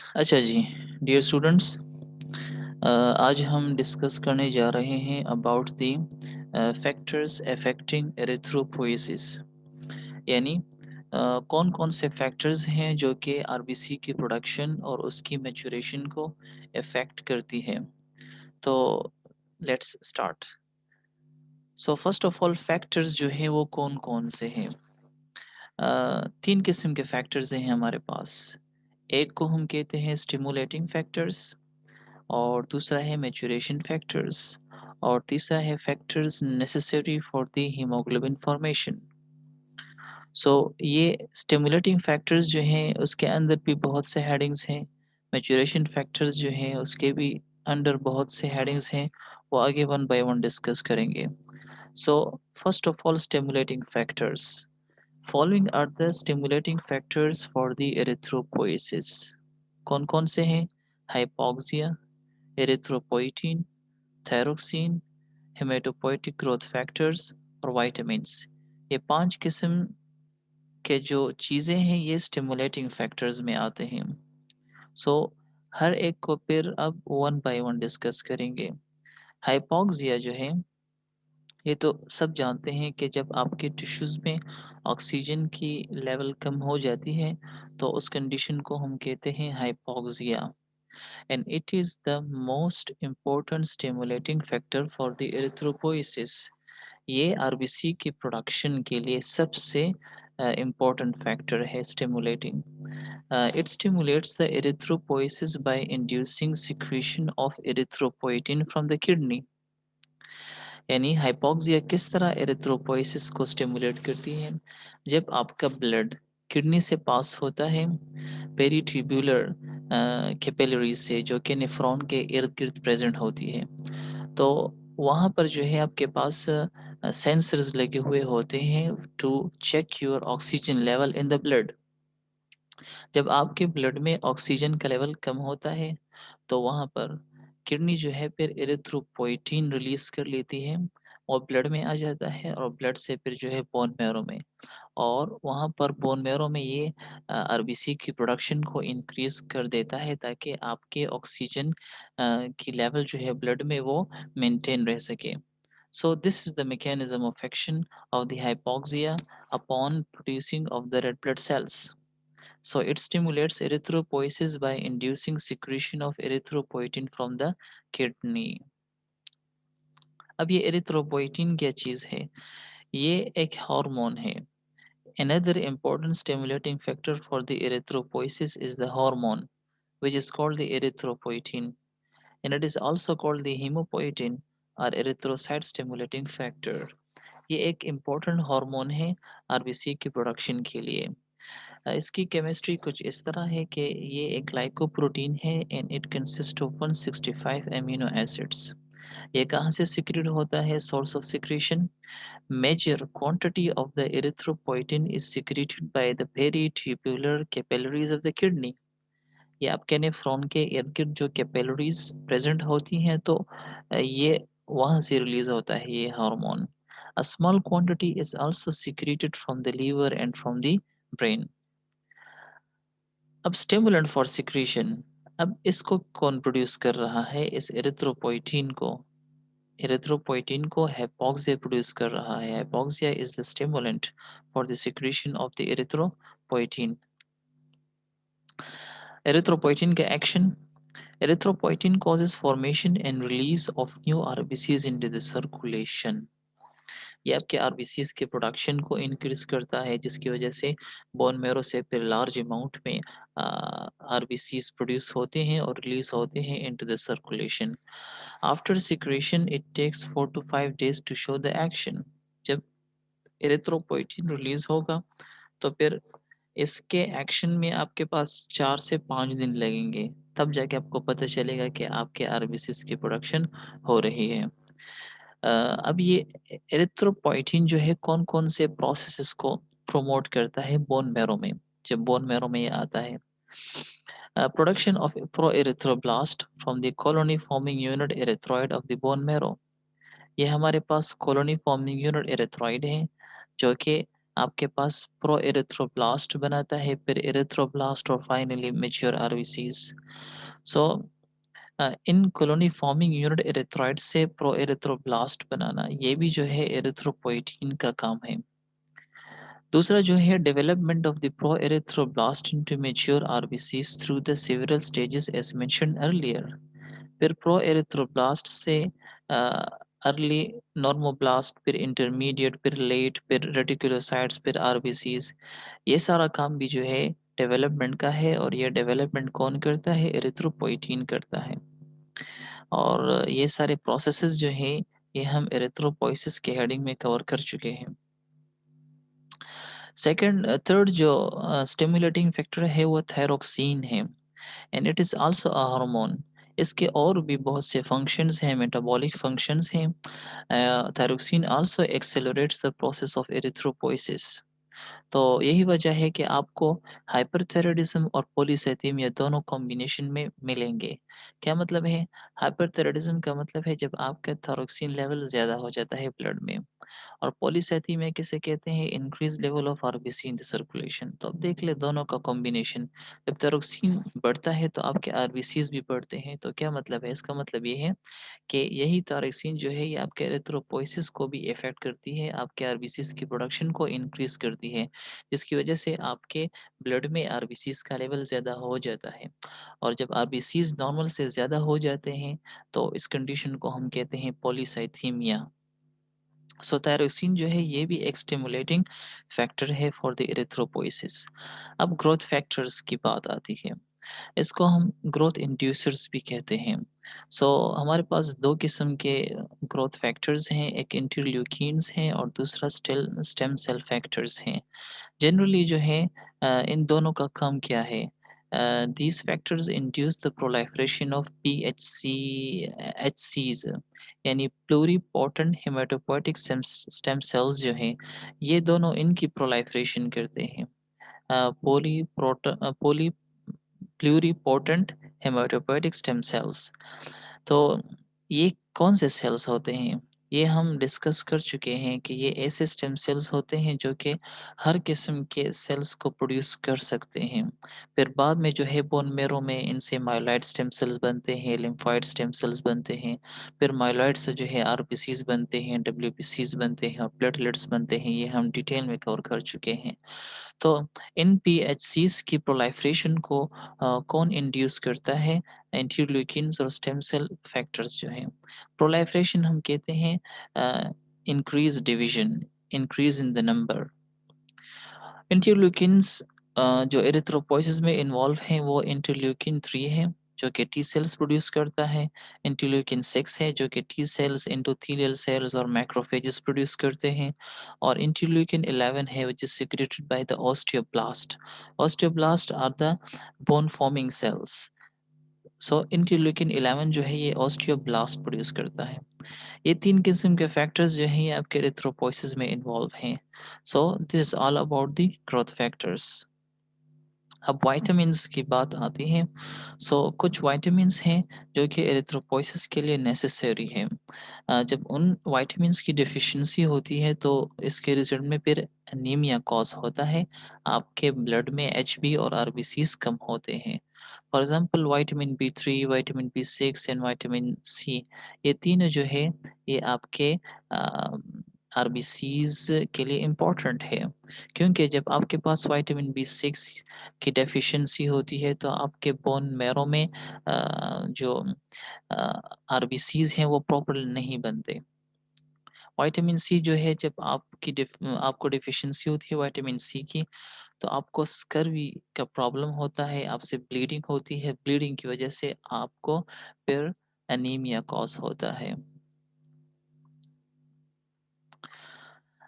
अच्छा जी, dear students, आज हम डिस्कस करने जा रहे हैं about the factors affecting erythropoiesis. यानी कौन कौन से फैक्टर्स हैं जो कि आरबीसी की प्रोडक्शन और उसकी मैच्योरेशन को अफेक्ट करती है। तो let's start. So first of all factors जो हैं वो कौन कौन से हैं। तीन किस्म के फैक्टर्स हैं हमारे पास। एक को हम कहते हैं स्टिमुलेटिंग फैक्टर्स, और दूसरा है मैच्योरेशन फैक्टर्स, और तीसरा है factors necessary for the haemoglobin formation. So ये स्टिमुलेटिंग फैक्टर्स जो हैं उसके अंदर भी बहुत से हेडिंग्स हैं। मैच्योरेशन फैक्टर्स जो हैं उसके भी अंडर बहुत से हेडिंग्स हैं। वो आगे वन बाय वन डिस्कस करेंगे। So first of all stimulating factors. Following are the stimulating factors for the erythropoiesis. कौन कौन से हैं? Hypoxia, erythropoietin, thyroxine, haematopoietic growth factors और वाइटामिन्स। ये पांच किस्म के जो चीज़ें हैं ये स्टिमुलेटिंग फैक्टर्स में आते हैं। सो हर एक को फिर अब वन बाय वन डिस्कस करेंगे। हाइपोक्सिया जो है, ये तो सब जानते हैं कि जब आपके टिश्यूज में ऑक्सीजन की लेवल कम हो जाती है तो उस कंडीशन को हम कहते हैं hypoxia, and it is the most important stimulating factor for the erythropoiesis। ये आरबीसी की प्रोडक्शन के लिए सबसे इम्पोर्टेंट फैक्टर है stimulating. It stimulates the erythropoiesis by inducing secretion of erythropoietin from the kidney। यानी हाइपोक्सिया किस तरह एरिथ्रोपोइसिस को स्टिमुलेट करती है? जब आपका ब्लड किडनी से पास होता है पेरीट्यूब्यूलर कैपिलरी से, जो कि नेफ्रॉन के इर्द गिर्द प्रेजेंट होती है, तो वहाँ पर जो है आपके पास सेंसर्स लगे हुए होते हैं to check your oxygen level in the blood. जब आपके ब्लड में ऑक्सीजन का लेवल कम होता है तो वहाँ पर किडनी जो है फिर एरिथ्रोपोइटिन रिलीज कर लेती है और ब्लड में आ जाता है, और ब्लड से फिर जो है बोन मैरो में, और वहाँ पर बोन मैरो में ये आरबीसी की प्रोडक्शन को इंक्रीज कर देता है ताकि आपके ऑक्सीजन की लेवल जो है ब्लड में वो मेंटेन रह सके। So this is the mechanism of action of the hypoxia upon producing of the red blood cells. So it stimulates erythropoiesis by inducing secretion of erythropoietin from the kidney। अब ये erythropoietin क्या चीज़ है? ये एक hormone है। Another important stimulating factor for the erythropoiesis is the hormone, which is called the erythropoietin, and it is also called the hemopoietin or erythrocyte stimulating factor। ये एक important hormone है आरबीसी की production के लिए। इसकी chemistry कुछ इस तरह है कि ये एक ग्लाइकोप्रोटीन है and it consist of 165 amino acids. ये कहाँ से सिक्रीट होता है? Source of secretion, major quantity of the erythropoietin is secreted by the peritubular capillaries of the kidney. ये आपके नेफ्रॉन के इर्द गिर्द जो कैपिलरीज प्रेजेंट होती हैं, तो ये वहाँ से रिलीज होता है ये hormone. A small quantity is also secreted from the liver and from the brain। अब स्टिमुलेंट फॉर सिक्रीशन, अब इसको कौन प्रोड्यूस कर रहा है? इस एरिथ्रोपोइटिन को। एरिथ्रोपोइटिन को हाइपोक्सिया प्रोड्यूस कर रहा है। Hypoxia is the stimulant for the secretion of the erythropoietin. Erythropoietin का action, erythropoietin causes formation and release of new RBCs into the circulation। ये आपके आरबीसीज के प्रोडक्शन को इंक्रीज करता है, जिसकी वजह से बोन मैरो से फिर लार्ज अमाउंट में आरबीसीज प्रोड्यूस होते हैं और रिलीज होते हैं into the circulation. After secretion it takes 4 to 5 days to show the action. जब एरिथ्रोपोइटिन रिलीज होगा तो फिर इसके एक्शन में आपके पास 4 से 5 दिन लगेंगे, तब जाके आपको पता चलेगा कि आपके आरबीसीज की प्रोडक्शन हो रही है। अब ये एरिथ्रोपोइटिन जो है कौन-कौन से प्रोसेसेस को प्रमोट करता है बोन मैरो में, जब बोन मैरो में ये आता है। Production of proerythroblast from the colony forming unit erythroid of the bone marrow. ये हमारे पास कॉलोनी फॉर्मिंग यूनिट एरिथ्रॉइड है जो कि आपके पास प्रो एरिथ्रोब्लास्ट बनाता है, फिर एरिथ्रोब्लास्ट और फाइनली मैच्योर आरबीसीज। सो इन कॉलोनी फॉर्मिंग यूनिट एरिथ्रॉइड से प्रो एरिथ्रोब्लास्ट बनाना, ये भी जो है एरिथ्रोपोइटीन का काम है। दूसरा जो है development of the pro erythroblast into mature RBCs through the several stages as mentioned earlier. फिर प्रो एरिथ्रोब्लास्ट से अर्ली नॉर्मोब्लास्ट, फिर इंटरमीडिएट, फिर लेट, फिर रेटिकुलोसाइट्स, फिर आरबीसीज, ये सारा काम भी जो है डेवलपमेंट का है, और ये डेवलपमेंट कौन करता है? एरिथ्रोपोइटीन करता है। और ये सारे प्रोसेसेस जो है ये हम एरिथ्रोपोइसिस के हेडिंग में कवर कर चुके हैं। सेकंड थर्ड जो स्टिमुलेटिंग फैक्टर है वो थायरोक्सिन है, and it is also a hormone. इसके और भी बहुत से फंक्शंस हैं, मेटाबॉलिक फंक्शंस हैं। Thyroxine also accelerates the process of erythropoiesis. तो यही वजह है कि आपको हाइपरथायराइडिज्म और पॉलीसाइथेमिया दोनों कॉम्बिनेशन में मिलेंगे। क्या मतलब है? हाइपरथायराइडिज्म का मतलब है जब आपका थायरोक्सिन लेवल ज़्यादा हो जाता है ब्लड में, और पॉलीसाइथेमिया किसे कहते हैं? Increase level of RBC in the circulation. तो अब देख ले दोनों का कॉम्बिनेशन, जब थायरोक्सिन बढ़ता है तो आपके आरबीसीज भी बढ़ते हैं। तो क्या मतलब है? इसका मतलब ये है कि यही टायरोक्सिन जो है ये आपके एरिथ्रोपोइसिस को भी इफ़ेक्ट करती है, आपके आरबीसीज़ की प्रोडक्शन को इंक्रीज़ करती है, जिसकी वजह से आपके ब्लड में आरबीसीज़ का लेवल ज़्यादा हो जाता है। और जब आरबीसीज़ नॉर्मल से ज़्यादा हो जाते हैं, तो इस कंडीशन को हम कहते हैं पॉलीसाइथीमिया। सो टायरोक्सिन जो है ये भी एक स्टिमुलेटिंग फैक्टर है फॉर द एरिथ्रोपोइसिस। अब ग्रोथ फैक्टर्स की बात आती है। इसको हम ग्रोथ इंड्यूसर्स भी कहते हैं। हमारे पास 2 किस्म के ग्रोथ फैक्टर्स हैं, एक इंटरल्यूकिन्स हैं और दूसरा स्टेम सेल फैक्टर्स हैं। जनरली जो है इन दोनों का काम क्या है? These factors induce the proliferation of PHC HCs, यानी प्लूरिपोटेंट हेमाटोपोइटिक स्टेम सेल्स जो हैं, ये दोनों इनकी प्रोलाइफरेशन करते हैं। पोली प्लूरिपोटेंट हेमाटोपोइटिक स्टेम सेल्स। तो ये कौन से सेल्स होते हैं? ये हम डिस्कस कर चुके हैं कि ये ऐसे स्टेम सेल्स होते हैं जो कि हर किस्म के सेल्स को प्रोड्यूस कर सकते हैं। फिर बाद में जो है बोन मैरो में इनसे माइलॉइड स्टेम सेल्स बनते हैं, लिम्फोइड स्टेम सेल्स बनते हैं। फिर माइलॉइड से जो है आरबीसीज बनते हैं, डब्ल्यूबीसीज बनते हैं और प्लेटलेट्स बनते हैं। ये हम डिटेल में कवर कर चुके हैं। तो इन पीएचसीज़ की प्रोलाइफरेशन को कौन इंड्यूस करता है? इंटरल्यूकिन्स और स्टेम सेल फैक्टर्स जो हैं। प्रोलाइफरेशन हम कहते हैं increase division, increase in the number. Interleukins जो एरिथ्रोपोइसिस में इन्वॉल्व हैं वो इंटरल्यूकिन 3 है, जो कि टी सेल्स प्रोड्यूस करता है। इंटरल्यूकिन 6 है जो कि टी सेल्स, एंडोथेलियल सेल्स और मैक्रोफेजेस प्रोड्यूस करते हैं। और इंटरल्यूकिन 11 है which is secreted by the osteoblast. Osteoblast are the bone forming cells. Interleukin 11 जो है ये ऑस्टियोब्लास्ट प्रोड्यूस करता है। ये 3 किस्म के फैक्टर्स जो हैं ये आपके एरिथ्रोपोइसिस में इन्वॉल्व हैं। This is all about the growth factors. अब विटामिन्स की बात आती है। कुछ विटामिन्स हैं जो कि एरिथ्रोपोइसिस के लिए नेसेसरी हैं। जब उन विटामिन्स की डेफिशिएंसी होती है तो इसके रिजल्ट में फिर एनीमिया कॉज़ होता है। आपके ब्लड में एचबी और आरबीसीज़ कम होते हैं। For example vitamin B3, vitamin B6 and vitamin C, ये तीनों जो है ये आपके अ, आरबीसीज़ के लिए इम्पोर्टेंट है। क्योंकि जब आपके पास विटामिन बी6 की डेफिशिएंसी होती है तो आपके बोन मैरो में जो आरबीसीज़ हैं वो प्रॉपर नहीं बनते। विटामिन सी जो है जब आपको डेफिशिएंसी होती है विटामिन सी की, तो आपको स्कर्वी का प्रॉब्लम होता है, आपसे ब्लीडिंग होती है, ब्लीडिंग की वजह से आपको फिर एनीमिया कॉज़ होता है।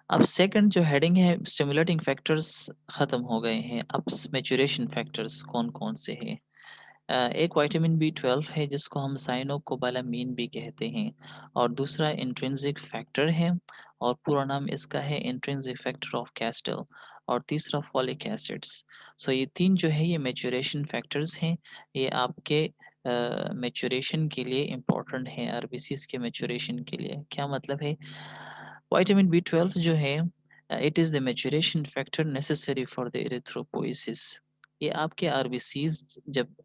अब सेकंड जो हेडिंग है स्टिमुलेटिंग फैक्टर्स खत्म हो गए हैं। अब मैच्योरेशन फैक्टर्स कौन-कौन से हैं? एक विटामिन बी12 है जिसको हम साइनोकोबालामीन भी कहते हैं, और दूसरा इंट्रिंसिक फैक्टर है और पूरा नाम इसका है इंट्रिंसिक फैक्टर ऑफ कैस्टल, और तीसरा फॉलिक एसिड्स। ये 3 जो है ये मैच्योरेशन फैक्टर्स हैं। ये आपके मैच्योरेशन के लिए इम्पोर्टेंट हैं, आरबीसीज़ के मैच्योरेशन के लिए। क्या मतलब है? विटामिन बी12 जो है it is the maturation factor necessary for the erythropoiesis. ये आपके आरबीसीज जब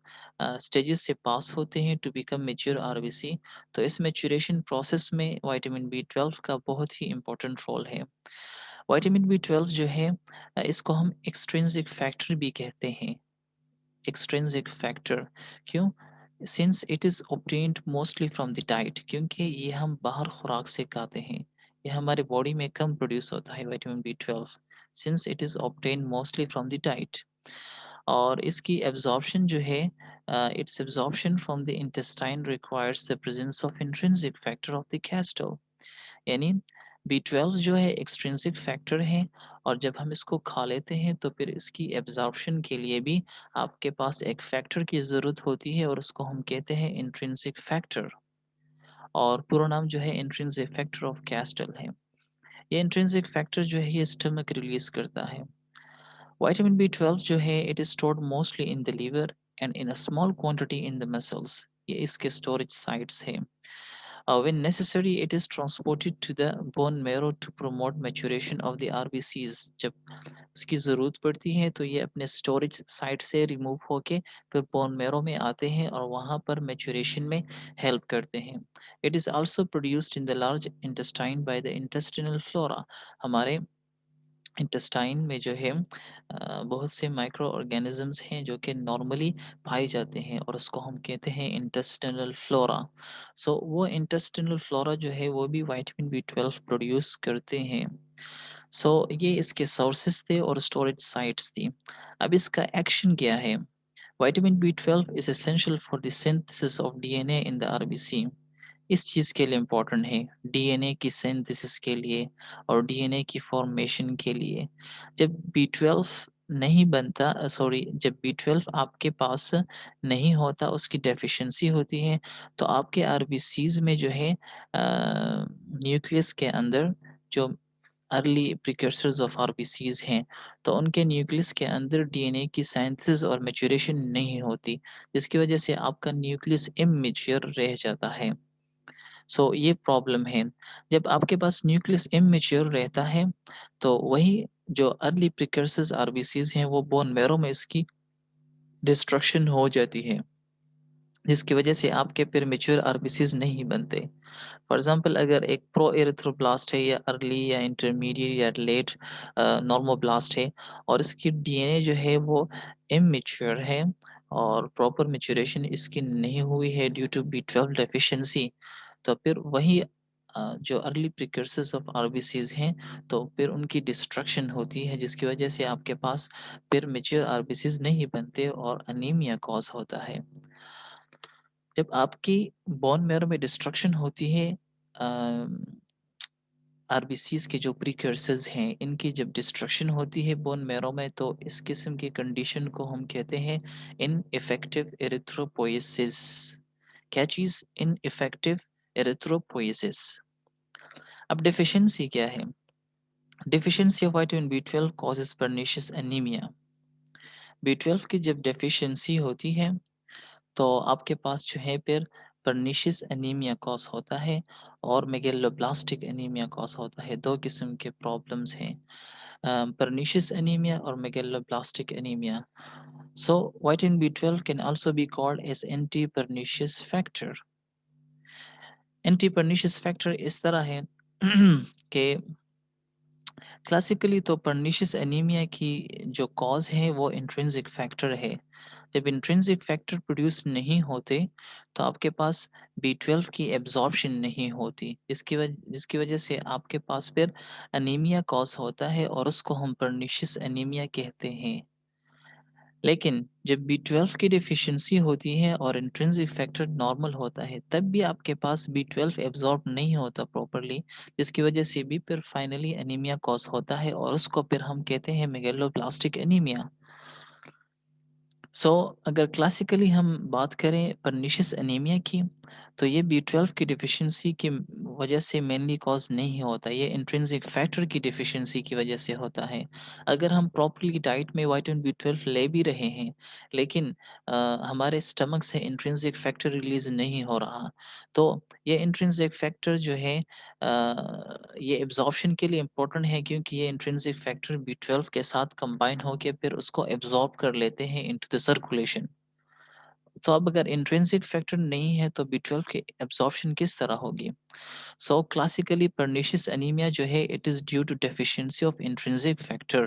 स्टेजेस से पास होते हैं टू बिकम मेच्योर आरबीसी, तो इस मैच्योरेशन प्रोसेस में विटामिन बी 12 का बहुत ही इंपॉर्टेंट रोल है। विटामिन बी 12 जो है इसको हम एक्सट्रिंसिक फैक्टर भी कहते हैं। एक्सट्रिंसिक फैक्टर क्यों? Since it is obtained mostly from the diet, क्योंकि ये हम बाहर खुराक से खाते हैं, ये हमारे बॉडी में कम प्रोड्यूस होता है vitamin B 12, since it is obtained mostly from the diet. और इसकी एब्जॉर्प्शन जो है, its absorption from the intestine requires the presence of intrinsic factor of the Castle. यानी बी 12 जो है एक्सट्रिंसिक फैक्टर है, और जब हम इसको खा लेते हैं तो फिर इसकी एब्जॉर्प्शन के लिए भी आपके पास एक फैक्टर की ज़रूरत होती है, और उसको हम कहते हैं इंट्रिंसिक फैक्टर। और पूरा नाम जो है इंट्रिंसिक फैक्टर ऑफ कैस्टल है। ये इंट्रिंसिक फैक्टर जो है ये स्टमक रिलीज करता है। विटामिन बी 12 जो है it is stored mostly in the liver and in a small quantity in the muscles. ये इसके स्टोरेज साइट्स है। When necessary, it is transported to the bone marrow to promote maturation of the RBCs। जब उसकी ज़रूरत पड़ती है तो ये अपने स्टोरेज साइट से रिमूव होके फिर बोन मैरो में आते हैं और वहाँ पर मैच्योरेशन में हेल्प करते हैं। It is also produced in the large intestine by the intestinal flora. हमारे इंटेस्टाइन में जो है बहुत से माइक्रो ऑर्गेनिजम्स हैं जो कि नॉर्मली पाए जाते हैं, और उसको हम कहते हैं इंटेस्टिनल फ्लोरा। सो वो इंटेस्टिनल फ्लोरा जो है वो भी विटामिन बी 12 प्रोड्यूस करते हैं। सो ये इसके सोर्सेस थे और स्टोरेज साइट्स थी। अब इसका एक्शन क्या है? Vitamin B 12 is essential for the synthesis of DNA in the RBC. इस चीज़ के लिए इम्पोर्टेंट है, डीएनए की सिंथेसिस के लिए और डीएनए की फॉर्मेशन के लिए। जब बी 12 नहीं बनता, सॉरी, जब बी 12 आपके पास नहीं होता, उसकी डेफिशिएंसी होती है, तो आपके आरबीसीज में जो है न्यूक्लियस के अंदर जो अर्ली प्रिकर्सर्स ऑफ आरबीसीज हैं, तो उनके न्यूक्लियस के अंदर डीएनए की सिंथेसिस और मैच्योरेशन नहीं होती, जिसकी वजह से आपका न्यूक्लियस इमैच्योर रह जाता है। सो ये प्रॉब्लम है। जब आपके पास न्यूक्लियस इमैच्योर रहता है, तो वही जो अर्ली प्रिकर्सर्स आरबीसीज हैं वो बोन मैरो में इसकी डिस्ट्रक्शन हो जाती है, जिसकी वजह से आपके फिर मैच्योर आरबीसीज नहीं बनते। फॉर एग्जांपल, अगर एक प्रो एरिथ्रोब्लास्ट है या अर्ली या इंटरमीडिएट या लेट नॉर्मोब्लास्ट है, और इसकी डीएनए जो है वो इमैच्योर है और प्रॉपर मैच्योरेशन इसकी नहीं हुई है ड्यू टू बी 12 डेफिशिएंसी, तो फिर वही जो अर्ली प्रिकर्सर्स ऑफ आरबीसीज हैं, तो फिर उनकी डिस्ट्रक्शन होती है, जिसकी वजह से आपके पास फिर मैच्योर आरबीसीज नहीं बनते और अनीमिया कॉज होता है। जब आपकी बोन मैरो में डिस्ट्रक्शन होती है, आरबीसीज के जो प्रिकर्सर्स हैं इनकी जब डिस्ट्रक्शन होती है बोन मैरो में, तो इस किस्म की कंडीशन को हम कहते हैं इनइफेक्टिव एरिथ्रोपोइसिस। क्या चीज? Ineffective erythropoiesis. अब डेफिशिएंसी क्या है? Deficiency of vitamin B 12 causes pernicious anaemia. B 12 की जब डेफिशिएंसी होती है तो आपके पास जो है फिर पर्निशियस एनीमिया कॉज होता है और मेगेलोब्लास्टिक एनीमिया कॉज होता है। दो किस्म के प्रॉब्लम्स हैं, पर्निशियस एनीमिया और megaloblastic anaemia. So vitamin B 12 can also be called as anti pernicious factor. Anti pernicious factor इस तरह है कि क्लासिकली तो पर्निशियस एनीमिया की जो कॉज है वो इंट्रिंसिक फैक्टर है। जब इंट्रिंसिक फैक्टर प्रोड्यूस नहीं होते, तो आपके पास बी 12 की एब्जॉर्प्शन नहीं होती, जिसकी वजह से आपके पास फिर अनीमिया कॉज होता है और उसको हम पर्निशियस एनीमिया कहते हैं। लेकिन जब बी 12 की डिफिशियंसी होती है और इंट्रिंसिक फैक्टर नॉर्मल होता है, तब भी आपके पास बी 12 एब्जॉर्ब नहीं होता प्रॉपरली, जिसकी वजह से भी फिर फाइनली एनीमिया कॉज होता है और उसको फिर हम कहते हैं मेगलोब्लास्टिक एनीमिया। सो अगर क्लासिकली हम बात करें पर्निशियस एनीमिया की, तो ये बी 12 की डिफिशियंसी की वजह से मेनली कॉज़ नहीं होता, ये इंट्रिंसिक फैक्टर की डेफिशिएंसी की वजह से होता है। अगर हम प्रॉपर्ली डाइट में विटामिन बी 12 ले भी रहे हैं, लेकिन अ, हमारे स्टमक से इंट्रिंसिक फैक्टर रिलीज़ नहीं हो रहा, तो ये इंट्रिंसिक फैक्टर जो है ये एब्ज़ॉर्प्शन के लिए इम्पोर्टेंट है, क्योंकि ये इंट्रिंसिक फैक्टर बी 12 के साथ कंबाइन होके फिर उसको एब्ज़ॉर्ब कर लेते हैं इनटू द सर्कुलेशन। तो अब अगर इंट्रिंसिक फैक्टर नहीं है, तो बी 12 की एब्ज़ॉर्प्शन किस तरह होगी? So classically pernicious anemia जो है it is due to deficiency of intrinsic factor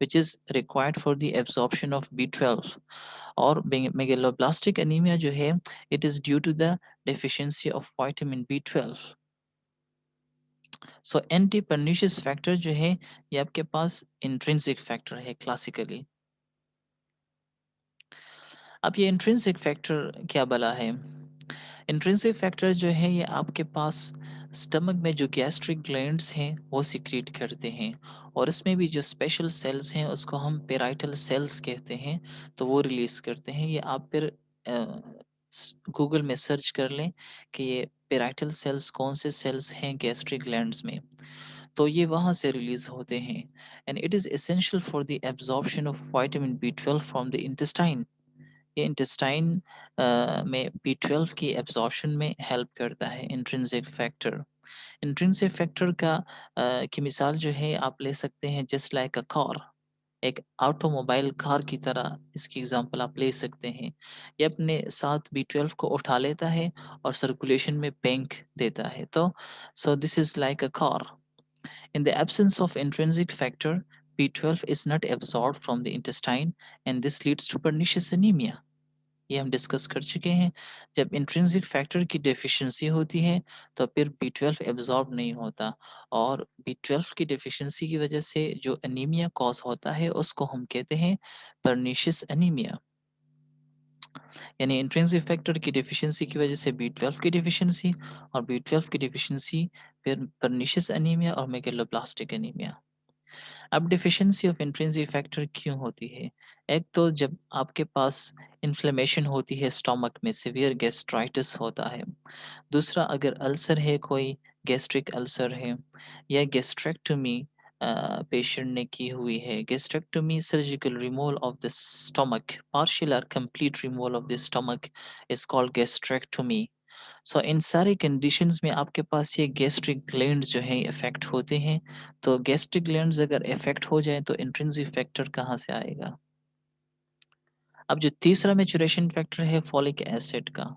which is required for the absorption of B12, और megaloblastic anemia जो है it is due to the deficiency of vitamin B12. So anti pernicious factor जो है ये आपके पास intrinsic factor है classically. अब ये इंट्रिंसिक फैक्टर क्या भला है? इंट्रिंसिक फैक्टर जो है ये आपके पास स्टमक में जो गैस्ट्रिक ग्लैंड्स हैं वो सिक्रीट करते हैं, और इसमें भी जो स्पेशल सेल्स हैं उसको हम पेराइटल सेल्स कहते हैं, तो वो रिलीज करते हैं। ये आप फिर गूगल में सर्च कर लें कि ये पेराइटल सेल्स कौन से सेल्स हैं गैस्ट्रिक ग्लैंड्स में, तो ये वहाँ से रिलीज होते हैं। And it is essential for the absorption of vitamin B 12 from the intestine. ये इंटेस्टाइन में बी 12 की एब्जॉर्प्शन में हेल्प करता है इंट्रिंसिक फैक्टर। इंट्रिंसिक फैक्टर का की मिसाल जो है आप ले सकते हैं जस्ट लाइक अ कार, एक ऑटोमोबाइल कार की तरह इसकी एग्जांपल आप ले सकते हैं। ये अपने साथ बी 12 को उठा लेता है और सर्कुलेशन में बैंक देता है। तो so this is like a car. In the absence of intrinsic factor, B 12 is not absorbed from the intestine, and this leads to pernicious anemia. ये हम डिस्कस कर चुके हैं। जब इंट्रिंसिक फैक्टर की डेफिशिएंसी होती है, तो फिर बी 12 एब्जॉर्ब नहीं होता, और बी 12 की डेफिशिएंसी की वजह से जो एनीमिया कॉज होता है उसको हम कहते हैं पर्निशियस एनीमिया। यानी इंट्रिंसिक फैक्टर की डेफिशिएंसी की वजह से बी 12 की डेफिशिएंसी, और बी 12 की डेफिशिएंसी फिर पर्निशियस एनीमिया और मेगालोब्लास्टिक एनीमिया। अब डेफिशिएंसी ऑफ इंट्रिंसिक फैक्टर क्यों होती है? एक तो जब आपके पास इन्फ्लेमेशन होती है स्टमक में, सीवियर गैस्ट्राइटिस होता है। दूसरा, अगर अल्सर है, कोई गैस्ट्रिक अल्सर है, या गैस्ट्रेक्टोमी पेशेंट ने की हुई है। Gastrectomy surgical removal of the stomach, partial or complete removal of the stomach is called gastrectomy. So इन सारी कंडीशंस में आपके पास ये गैस्ट्रिक ग्लैंड्स जो हैं इफ़ेक्ट होते हैं। तो गैस्ट्रिक ग्लैंड्स अगर इफ़ेक्ट हो जाएँ, तो इंट्रिंसिक फैक्टर कहाँ से आएगा? अब जो तीसरा मैच्योरेशन फैक्टर है फॉलिक एसिड का।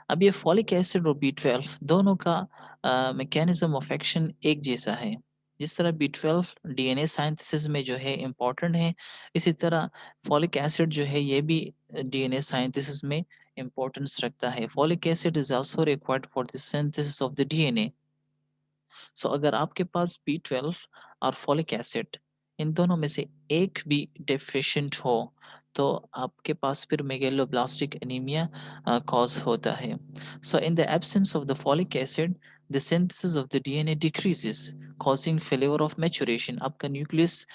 अब ये फॉलिक एसिड और बी 12 दोनों का मैकेनिज़्म ऑफ एक्शन एक जैसा है। जिस तरह बी 12 डीएनए सिंथेसिस में जो है इम्पोर्टेंट है, इसी तरह फॉलिक एसिड जो है ये भी डीएनए सिंथेसिस में इम्पोर्टेंस रखता है। Folic acid is also required for the synthesis of the DNA. So अगर आपके पास बी 12 और फॉलिक एसिड इन दोनों में से एक भी डेफिशिएंट हो, तो आपके पास फिर मेगालोब्लास्टिक एनीमिया कॉज होता है। So in the absence of the folic acid, the synthesis of the DNA decreases, causing failure of maturation। आपका न्यूक्लियस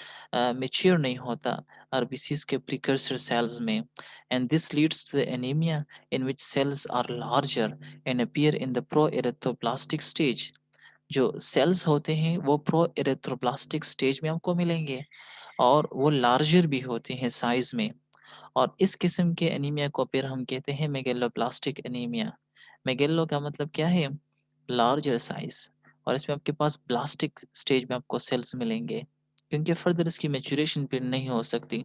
मैच्योर नहीं होता आरबीसीज के प्रिकर्सर सेल्स में, and this leads to the anemia in which cells are larger and appear in the pro-erythroblastic stage। जो sales होते हैं वो pro erythroblastic stage में आपको मिलेंगे, और वो लार्जर भी होते हैं साइज में, और इस किस्म के एनीमिया को फिर हम कहते हैं मेगालोब्लास्टिक एनीमिया। मेगेलो का मतलब क्या है? लार्जर साइज, और इसमें आपके पास ब्लास्टिक स्टेज में आपको सेल्स मिलेंगे, क्योंकि फर्दर इसकी मैच्योरेशन फिर नहीं हो सकती।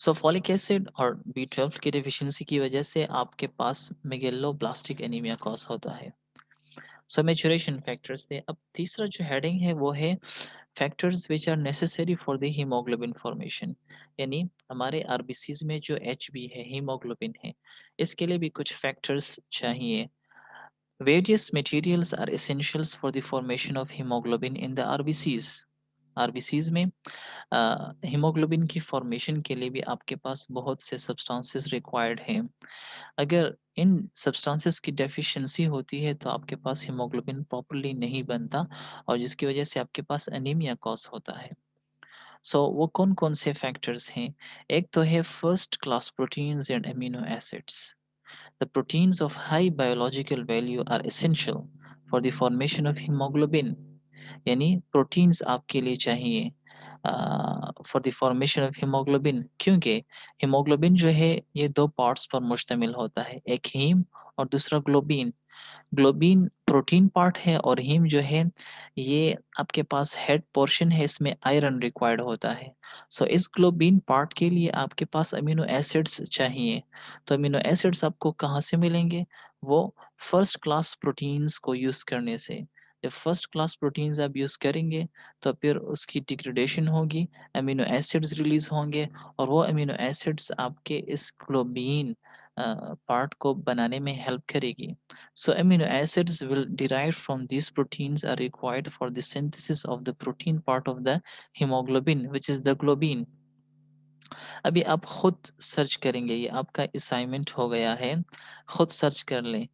सो फॉलिक एसिड और बी 12 की डिफिशियंसी की वजह से आपके पास मेगेलोब्लास्टिक एनीमिया कॉज होता है। सो मैच्योरेशन फैक्टर्स थे। अब तीसरा जो हेडिंग है वो है factors which are necessary for the haemoglobin formation. यानी हमारे आरबीसीज में जो एचबी है, हीमोग्लोबिन है, इसके लिए भी कुछ फैक्टर्स चाहिए। Various materials are essentials for the formation of haemoglobin in the RBCs. RBCs में हीमोग्लोबिन की फॉर्मेशन के लिए भी आपके पास बहुत से सब्सटेंसेस रिक्वायर्ड हैं। अगर इन सब्सटेंसेस की डेफिशिएंसी होती है, तो आपके पास हीमोग्लोबिन प्रॉपर्ली नहीं बनता, और जिसकी वजह से आपके पास एनीमिया कॉज होता है। सो वो कौन-कौन से फैक्टर्स हैं? एक तो है first class proteins and amino acids. The proteins of high biological value are essential for the formation of haemoglobin, यानी प्रोटीन्स आपके लिए चाहिए for the formation of haemoglobin, क्योंकि हीमोग्लोबिन जो है ये 2 पार्ट्स पर मुश्तमिल होता है, एक हीम और दूसरा ग्लोबिन। ग्लोबिन प्रोटीन पार्ट है और हीम जो है ये आपके पास हेड पोर्शन है, इसमें आयरन रिक्वायर्ड होता है। सो इस ग्लोबिन पार्ट के लिए आपके पास अमीनो एसिड्स चाहिए। तो अमीनो एसिड्स आपको कहाँ से मिलेंगे? वो फर्स्ट क्लास प्रोटीन्स को यूज़ करने से। जब फर्स्ट क्लास प्रोटीन्स आप यूज़ करेंगे तो फिर उसकी डिग्रेडेशन होगी, अमीनो एसिड्स रिलीज़ होंगे और वो अमीनो एसिड्स आपके इस ग्लोबिन पार्ट को बनाने में हेल्प करेगी। So amino acids will derived from these proteins are required for the synthesis of the protein part of the hemoglobin, which is the globin. अभी आप खुद सर्च करेंगे, ये आपका असाइनमेंट हो गया है, खुद सर्च कर लें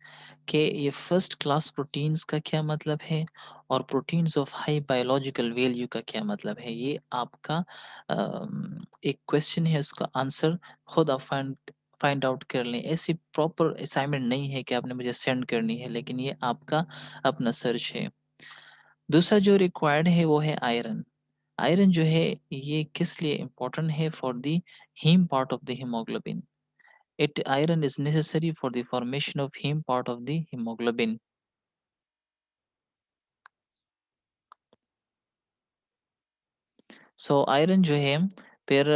कि ये फर्स्ट क्लास प्रोटीन्स का क्या मतलब है और proteins of high biological value का क्या मतलब है। ये आपका एक क्वेश्चन है, इसका आंसर खुद आप फाइंड फाइंड आउट कर लें। ऐसी प्रॉपर असाइनमेंट नहीं है कि आपने मुझे सेंड करनी है, लेकिन ये आपका अपना सर्च है। दूसरा जो रिक्वायर्ड है वो है आयरन। आयरन जो है ये किस लिए इम्पोर्टेंट है? For the haem part of the haemoglobin. It iron is necessary for the formation of heme part of the hemoglobin. So iron जो है फिर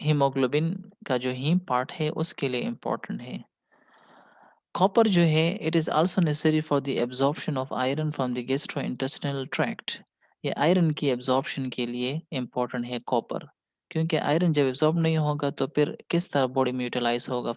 हीमोग्लोबिन का जो हीम पार्ट है उसके लिए इम्पोर्टेंट है। कॉपर जो है it is also necessary for the absorption of iron from the gastrointestinal tract. ये आयरन की एब्जॉर्प्शन के लिए इम्पोर्टेंट है कॉपर, क्योंकि आयरन जब एब्जॉर्ब नहीं होगा तो फिर किस तरह बॉडी में यूटिलाइज होगा